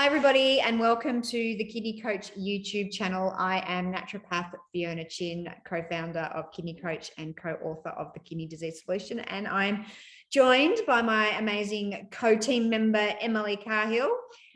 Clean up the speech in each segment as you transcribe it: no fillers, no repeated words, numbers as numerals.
Hi, everybody, and welcome to the Kidney Coach YouTube channel. I am naturopath Fiona Chin, co-founder of Kidney Coach and co-author of the Kidney Disease Solution. And I'm joined by my amazing co-team member, Emily Cahill.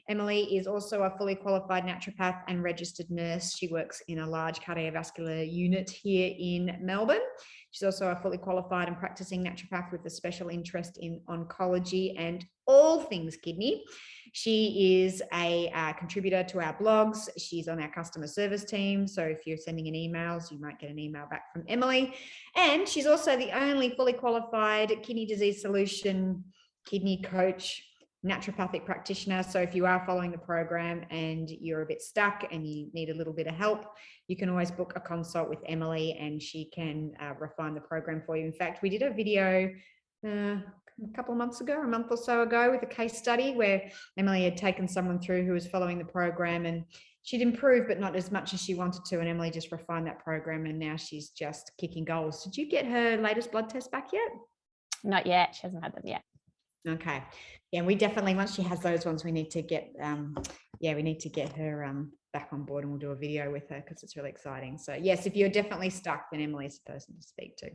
Emily is also a fully qualified naturopath and registered nurse. She works in a large cardiovascular unit here in Melbourne. She's also a fully qualified and practicing naturopath with a special interest in oncology and all things kidney. She is a contributor to our blogs. She's on our customer service team. So if you're sending in emails, you might get an email back from Emily. And she's also the only fully qualified Kidney Disease Solution kidney coach, naturopathic practitioner. So if you are following the program and you're a bit stuck and you need a little bit of help, you can always book a consult with Emily and she can refine the program for you. In fact, we did a video a couple of months ago, a month or so ago, with a case study where Emily had taken someone through who was following the program and she'd improved, but not as much as she wanted to. And Emily just refined that program and now she's just kicking goals. Did you get her latest blood test back yet? Not yet. She hasn't had them yet. Okay. Yeah, we definitely, once she has those ones, we need to get, we need to get her back on board and we'll do a video with her because it's really exciting. So yes, if you're definitely stuck, then Emily's the person to speak to.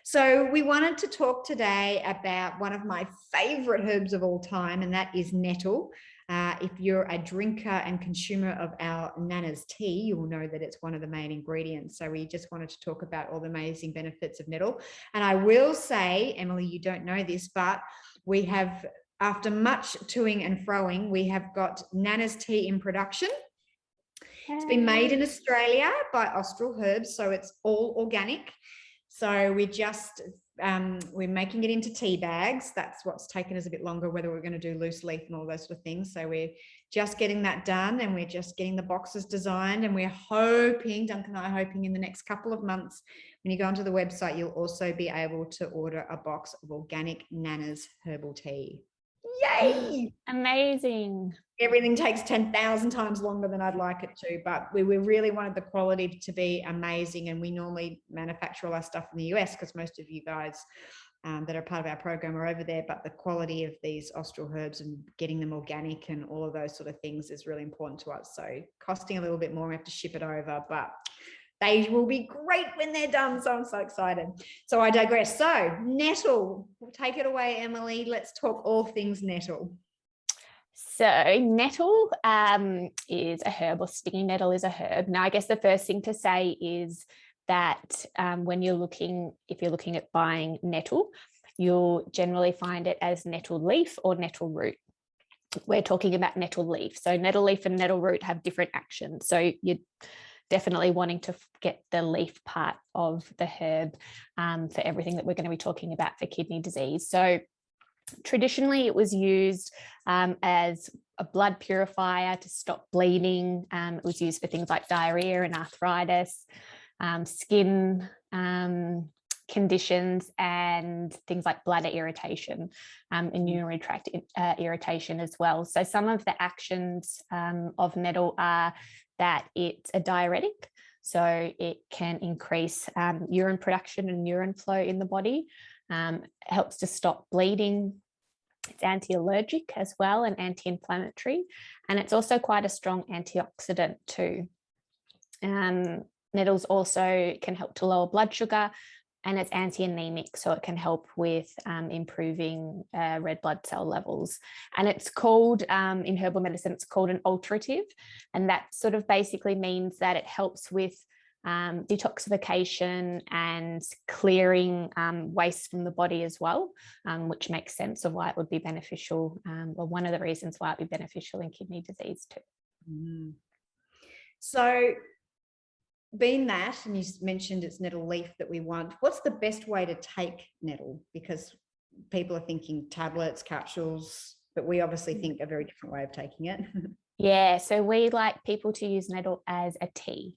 So we wanted to talk today about one of my favorite herbs of all time, and that is nettle. If you're a drinker and consumer of our Nana's tea, you will know that it's one of the main ingredients. So we just wanted to talk about all the amazing benefits of nettle. And I will say, Emily, you don't know this, but we have, after much toing and froing, we have got Nana's tea in production. It's been made in Australia by Austral Herbs, so it's all organic. So we're just, we're making it into tea bags. That's what's taken us a bit longer, whether we're going to do loose leaf and all those sort of things. So we're just getting that done and we're just getting the boxes designed. And we're hoping, Duncan and I are hoping in the next couple of months, when you go onto the website, you'll also be able to order a box of organic Nana's herbal tea. Yay! Amazing. Everything takes 10,000 times longer than I'd like it to, but we really wanted the quality to be amazing. And we normally manufacture all our stuff in the US because most of you guys that are part of our program are over there, but the quality of these Austral herbs and getting them organic and all of those sort of things is really important to us. So costing a little bit more, we have to ship it over, but they will be great when they're done. So I'm so excited. So I digress. So nettle, take it away, Emily. Let's talk all things nettle. So nettle is a herb, or stinging nettle is a herb. Now, I guess the first thing to say is that when you're looking, if you're looking at buying nettle, you'll generally find it as nettle leaf or nettle root. We're talking about nettle leaf. So nettle leaf and nettle root have different actions. So you're definitely wanting to get the leaf part of the herb for everything that we're going to be talking about for kidney disease. So traditionally, it was used as a blood purifier to stop bleeding. It was used for things like diarrhea and arthritis, skin conditions, and things like bladder irritation and urinary tract irritation as well. So some of the actions of nettle are that it's a diuretic. So it can increase urine production and urine flow in the body. It helps to stop bleeding. It's anti-allergic as well and anti-inflammatory, and it's also quite a strong antioxidant too. Nettles also can help to lower blood sugar, and it's anti-anemic, so it can help with improving red blood cell levels. And it's called, in herbal medicine, it's called an alterative, and that sort of basically means that it helps with detoxification and clearing waste from the body as well, which makes sense of why it would be beneficial, or one of the reasons why it'd be beneficial in kidney disease too. So being that, and you mentioned it's nettle leaf that we want, what's the best way to take nettle? Because people are thinking tablets, capsules, but we obviously think a very different way of taking it. Yeah, so we like people to use nettle as a tea.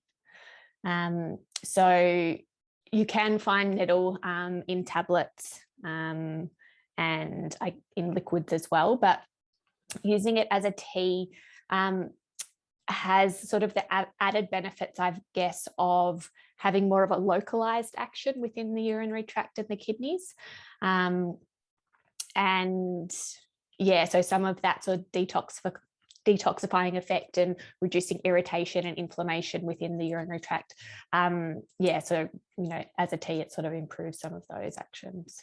So you can find nettle in tablets and in liquids as well, but using it as a tea has sort of the added benefits, I guess, of having more of a localized action within the urinary tract and the kidneys. And yeah, so some of that sort of detoxifying effect and reducing irritation and inflammation within the urinary tract. So as a tea, it sort of improves some of those actions.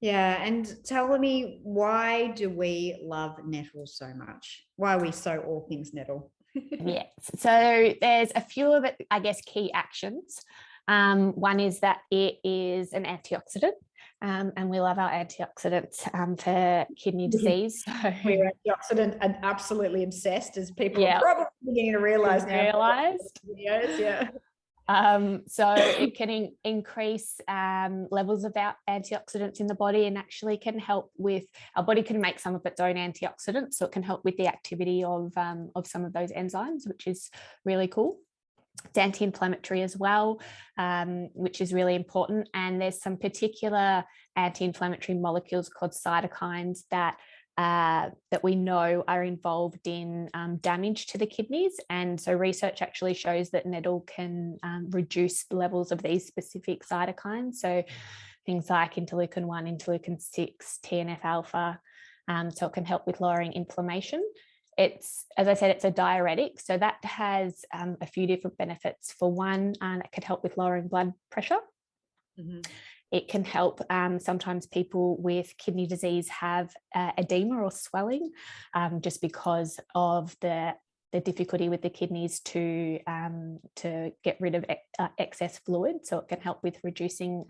Yeah, and tell me, why do we love nettle so much? Why are we so all things nettle? Yes, so there's a few of it, I guess, key actions. One is that it is an antioxidant. And we love our antioxidants for kidney disease. So we're antioxidant and absolutely obsessed, as people are probably beginning to realize now. Videos, yeah. So it can increase levels of our antioxidants in the body, and actually can help with, our body can make some of its own antioxidants, so it can help with the activity of some of those enzymes, which is really cool. It's anti-inflammatory as well, which is really important. And there's some particular anti-inflammatory molecules called cytokines that we know are involved in damage to the kidneys. And so research actually shows that nettle can reduce levels of these specific cytokines. So things like interleukin-1, interleukin-6, TNF-alpha. So it can help with lowering inflammation. It's, as I said, it's a diuretic. So that has a few different benefits. For one, it can help with lowering blood pressure. Mm-hmm. It can help, sometimes people with kidney disease have edema or swelling, just because of the difficulty with the kidneys to get rid of excess fluid. So it can help with reducing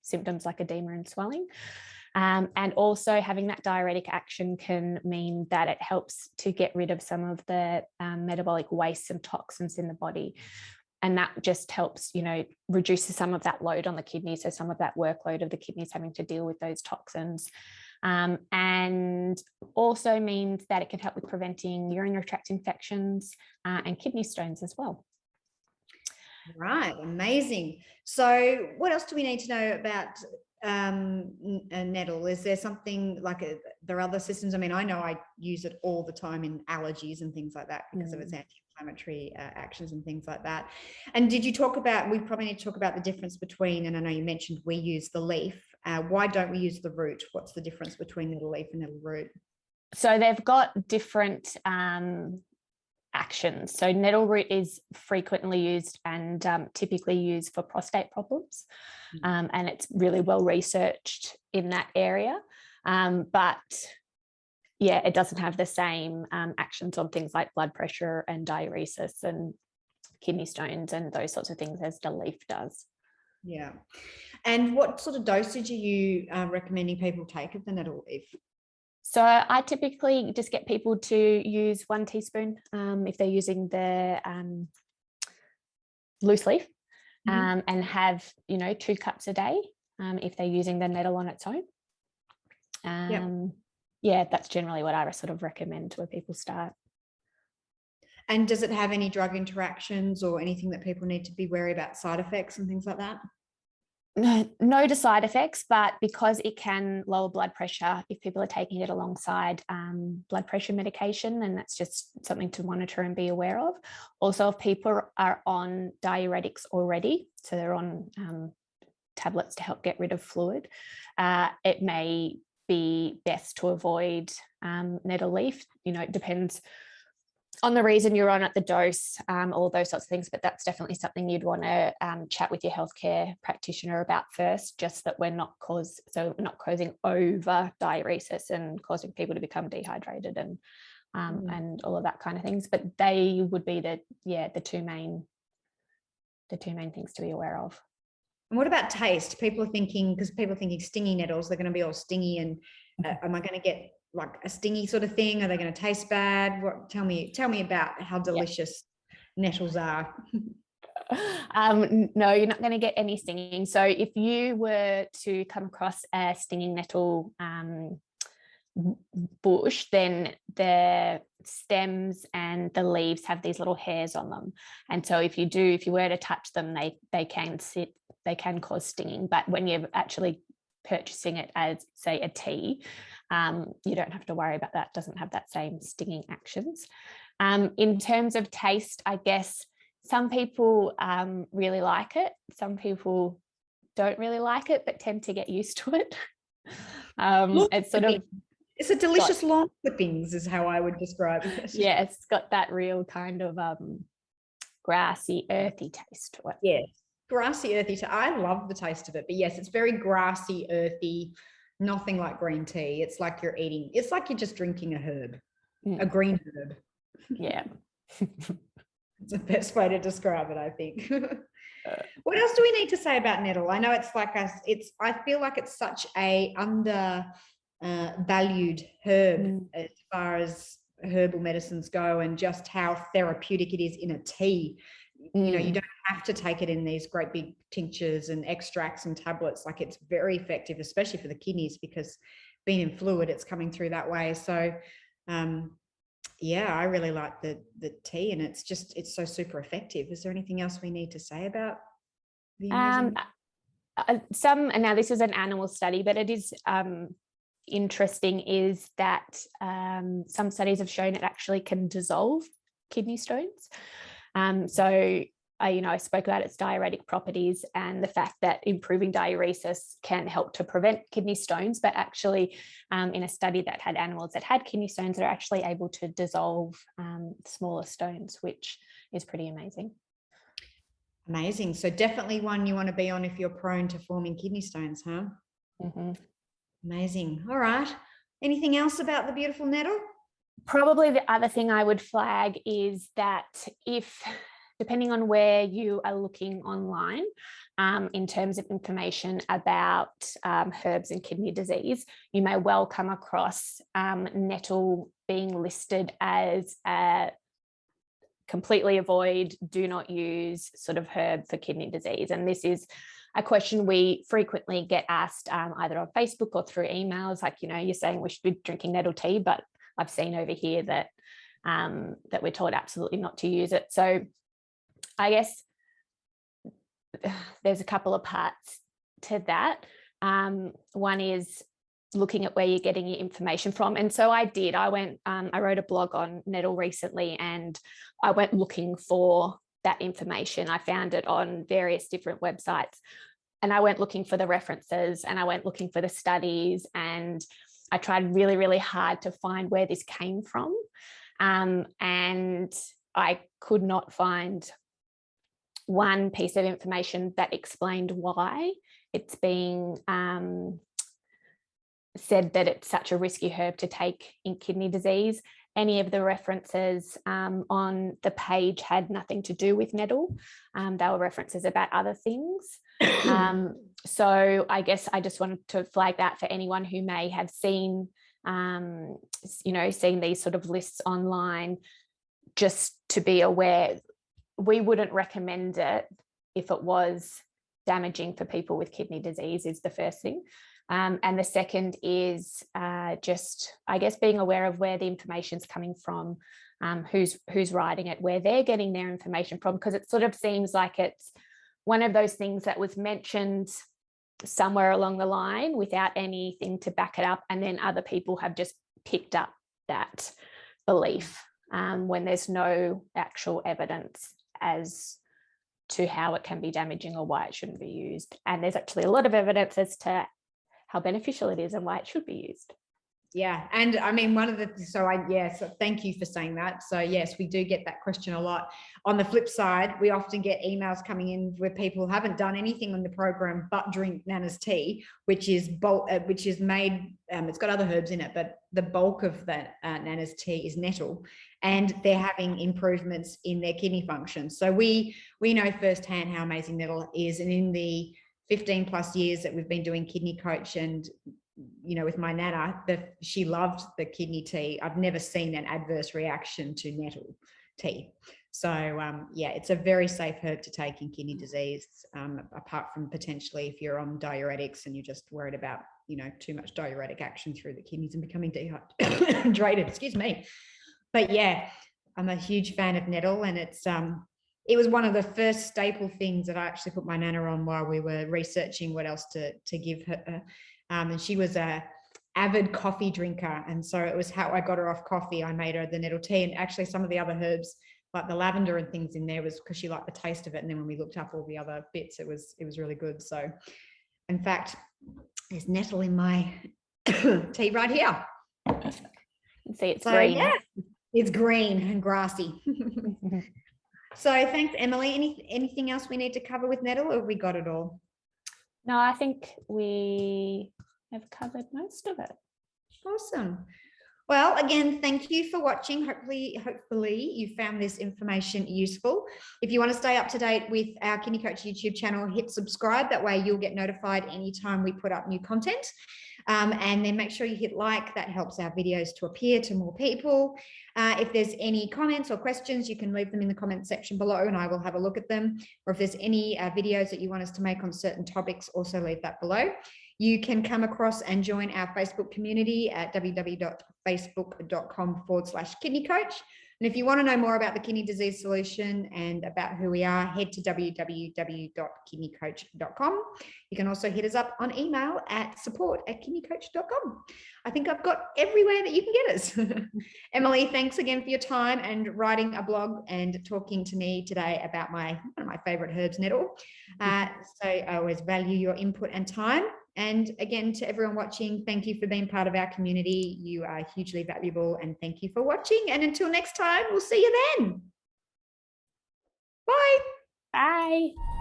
symptoms like edema and swelling. And also having that diuretic action can mean that it helps to get rid of some of the metabolic wastes and toxins in the body. And that just helps, reduces some of that load on the kidneys. So some of that workload of the kidneys having to deal with those toxins. And also means that it can help with preventing urinary tract infections and kidney stones as well. Right, amazing. So what else do we need to know about nettle? Is there something like there are other systems? I mean, I know I use it all the time in allergies and things like that because of its anti-inflammatory actions and things like that. And did you talk about, we probably need to talk about the difference between, and I know you mentioned we use the leaf. Why don't we use the root? What's the difference between nettle leaf and nettle root? So they've got different actions. So nettle root is frequently used and typically used for prostate problems. And it's really well researched in that area. But yeah, it doesn't have the same actions on things like blood pressure and diuresis and kidney stones and those sorts of things as the leaf does. Yeah. And what sort of dosage are you recommending people take of the nettle leaf? So I typically just get people to use 1 teaspoon if they're using the loose leaf, and have 2 cups a day if they're using the nettle on its own. Yeah, that's generally what I sort of recommend where people start. And does it have any drug interactions or anything that people need to be wary about, side effects and things like that? No to side effects, but because it can lower blood pressure if people are taking it alongside blood pressure medication, and that's just something to monitor and be aware of. Also, if people are on diuretics already, so they're on tablets to help get rid of fluid, it may be best to avoid nettle leaf. It depends on the reason you're on at the dose, all those sorts of things, but that's definitely something you'd want to chat with your healthcare practitioner about first, just that we're not causing over diuresis and causing people to become dehydrated and all of that kind of things. But they would be the two main things to be aware of. And what about taste? People are thinking stingy nettles, they're going to be all stingy, and am I going to get like a stingy sort of thing? Are they going to taste bad? Tell me about how delicious nettles are. No, you're not going to get any stinging. So if you were to come across a stinging nettle bush, then the stems and the leaves have these little hairs on them, and so if you were to touch them, they can cause stinging. But when you're actually purchasing it as, say, a tea, you don't have to worry about that. It doesn't have that same stinging actions. In terms of taste, I guess some people really like it. Some people don't really like it, but tend to get used to it. It's sort of It's a delicious lawn clippings is how I would describe it. Yeah, it's got that real kind of grassy, earthy taste to it. Yes, grassy, earthy. I love the taste of it, but yes, it's very grassy, earthy, nothing like green tea. It's like it's like you're just drinking a herb, a green herb. Yeah. It's the best way to describe it, I think. What else do we need to say about nettle? I know it's like I feel like it's such a valued herb as far as herbal medicines go, and just how therapeutic it is in a tea. You know, you don't have to take it in these great big tinctures and extracts and tablets. Like, it's very effective, especially for the kidneys, because being in fluid, it's coming through that way. So yeah, I really like the tea, and it's so super effective. Is there anything else we need to say about the now this is an animal study, but it is interesting is that some studies have shown it actually can dissolve kidney stones. So I spoke about its diuretic properties and the fact that improving diuresis can help to prevent kidney stones, but actually in a study that had animals that had kidney stones, they're actually able to dissolve smaller stones, which is pretty amazing. Amazing. So definitely one you want to be on if you're prone to forming kidney stones, huh? Amazing. All right. Anything else about the beautiful nettle? Probably the other thing I would flag is that depending on where you are looking online, in terms of information about herbs and kidney disease, you may well come across nettle being listed as a completely avoid, do not use sort of herb for kidney disease. And this is a question we frequently get asked either on Facebook or through emails, like, you're saying we should be drinking nettle tea, but I've seen over here that that we're told absolutely not to use it. So I guess there's a couple of parts to that. One is looking at where you're getting your information from. And so I wrote a blog on nettle recently, and I went looking for that information. I found it on various different websites, and I went looking for the references, and I went looking for the studies, and I tried really, really hard to find where this came from. And I could not find one piece of information that explained why it's being said that it's such a risky herb to take in kidney disease. Any of the references on the page had nothing to do with nettle. They were references about other things. So I guess I just wanted to flag that for anyone who may have seen, seen these sort of lists online, just to be aware. We wouldn't recommend it if it was damaging for people with kidney disease, is the first thing. And the second is just, I guess, being aware of where the information's coming from, who's writing it, where they're getting their information from, because it sort of seems like it's one of those things that was mentioned somewhere along the line without anything to back it up, and then other people have just picked up that belief when there's no actual evidence as to how it can be damaging or why it shouldn't be used. And there's actually a lot of evidence as to how beneficial it is and why it should be used. Yeah. And I mean, so thank you for saying that. So yes, we do get that question a lot. On the flip side, we often get emails coming in where people haven't done anything on the program but drink Nana's tea, which is made, it's got other herbs in it, but the bulk of that Nana's tea is nettle, and they're having improvements in their kidney function. So we know firsthand how amazing nettle is. And in the 15 plus years that we've been doing Kidney Coach, and with my Nana, she loved the kidney tea. I've never seen an adverse reaction to nettle tea. So it's a very safe herb to take in kidney disease, apart from potentially if you're on diuretics and you're just worried about too much diuretic action through the kidneys and becoming dehydrated. Excuse me. But yeah, I'm a huge fan of nettle, and it was one of the first staple things that I actually put my Nana on while we were researching what else to give her. And she was a avid coffee drinker, and so it was how I got her off coffee. I made her the nettle tea, and actually some of the other herbs like the lavender and things in there was because she liked the taste of it. And then when we looked up all the other bits, it was really good. So, in fact, there's nettle in my tea right here. See, it's So green. yeah, it's green and grassy. So thanks, Emily. Anything else we need to cover with nettle, or have we got it all? No, I think we have covered most of it. Awesome. Well, again, thank you for watching. Hopefully you found this information useful. If you want to stay up to date with our Kidney Coach YouTube channel, hit subscribe. That way you'll get notified anytime we put up new content. And then make sure you hit like. That helps our videos to appear to more people. If there's any comments or questions, you can leave them in the comment section below and I will have a look at them. Or if there's any videos that you want us to make on certain topics, also leave that below. You can come across and join our Facebook community at www.facebook.com/kidney coach. And if you want to know more about the kidney disease solution and about who we are, head to www.kidneycoach.com. You can also hit us up on email at support@kidneycoach.com. I think I've got everywhere that you can get us. Emily, thanks again for your time and writing a blog and talking to me today about one of my favorite herbs, nettle. So I always value your input and time. And again, to everyone watching, thank you for being part of our community. You are hugely valuable, and thank you for watching. And until next time, we'll see you then. Bye. Bye.